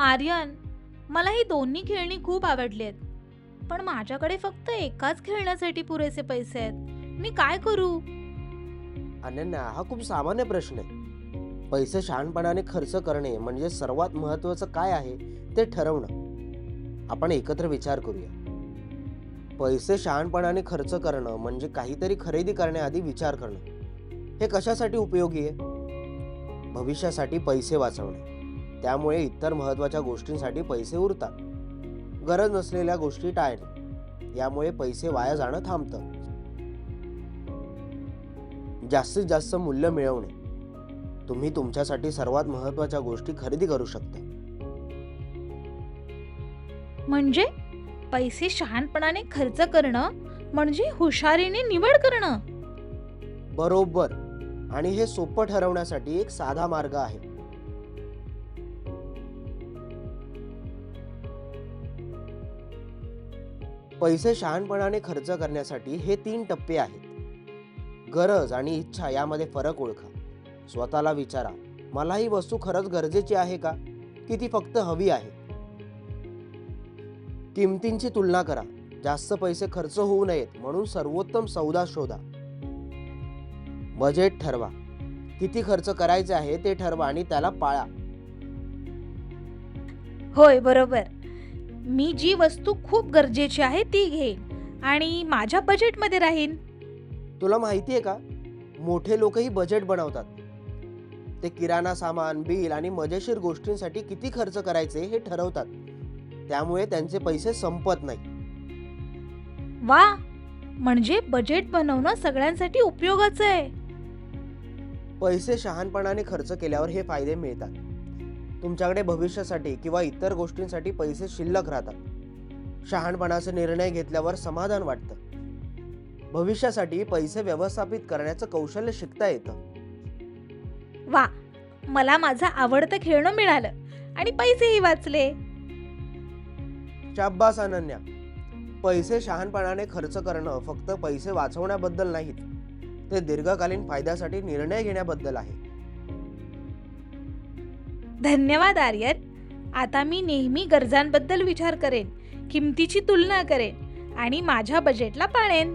आर्यन, मला ही दोन्ही खेळणी खूप आवडली आहेत. पण माझ्याकडे फक्त एकाच खेळण्यासाठी पुरेसे पैसे आहेत. मी काय करू? अनन्या, हा खूप सामान्य प्रश्न आहे. पैसे शहाणपणाने खर्च करणे म्हणजे सर्वात महत्त्वाचं काय आहे ते ठरवणं. आपण एकत्र विचार करूया. पैसे शहाणपणाने खर्च करणं म्हणजे काहीतरी खरेदी करण्याआधी विचार करणं. हे कशासाठी उपयोगी आहे? भविष्यासाठी पैसे वाचवणे. त्यामुळे इतर महत्त्वाच्या गोष्टींसाठी पैसे उरतात. गरज नसलेल्या गोष्टी टाळणे. यामुळे पैसे वाया जाणं थांबतं. जास्तीत जास्त मूल्य मिळवणे. तुम्ही तुमच्यासाठी सर्वात महत्त्वाच्या गोष्टी खरेदी करू शकता. म्हणजे पैसे शहाणपणाने खर्च करणं म्हणजे हुशारीने निवड करणं. बरोबर. आणि हे सोपं ठरवण्यासाठी एक साधा मार्ग आहे. पैसे शहाणपणाने खर्च करण्यासाठी हे 3 टप्पे आहेत. गरज आणि इच्छा यामध्ये फरक ओळखा. स्वतःला विचारा, मला ही वस्तू खरंच गरजेची आहे का, की ती फक्त हवी आहे? किमतींची तुलना करा. जास्त पैसे खर्च होऊ नयेत म्हणून सर्वोत्तम सौदा शोधा. बजेट ठरवा. किती खर्च करायचे आहे ते ठरवा आणि त्याला पाळा. होय, बरोबर. मी जी वस्तू खूप गरजेची आहे ती घेईन आणि माझ्या बजेटमध्ये राहीन. तुला माहिती आहे का, मोठे लोकही बजेट बनवतात. ते किराणा सामान, बिल आणि मजेशीर गोष्टींसाठी किती खर्च करायचे हे ठरवतात. त्यामुळे त्यांचे पैसे संपत नाही. वा, म्हणजे बजेट बनवणं सगळ्यांसाठी उपयोगाचं आहे. पैसे शहाणपणाने खर्च केल्यावर हे फायदे मिळतात. तुमच्याकडे भविष्यासाठी किंवा इतर गोष्टींसाठी पैसे शिल्लक राहतात. शहाणपणाचे निर्णय घेतल्यावर समाधान वाटतं. भविष्यासाठी पैसे व्यवस्थापित करण्याचं कौशल्य शिकता येतं. वा, मला माझं आवडतं खेळणं मिळालं आणि पैसेही वाचले. शाब्बास अनन्या. पैसे शहाणपणाने खर्च करणं फक्त पैसे वाचवण्याबद्दल नाहीत, ते दीर्घकालीन फायद्यासाठी निर्णय घेण्याबद्दल आहे. धन्यवाद आर्यन. आता मी नेहमी गरजांबद्दल विचार करेन, किमतीची तुलना करेन आणि माझ्या बजेटला पाळेन.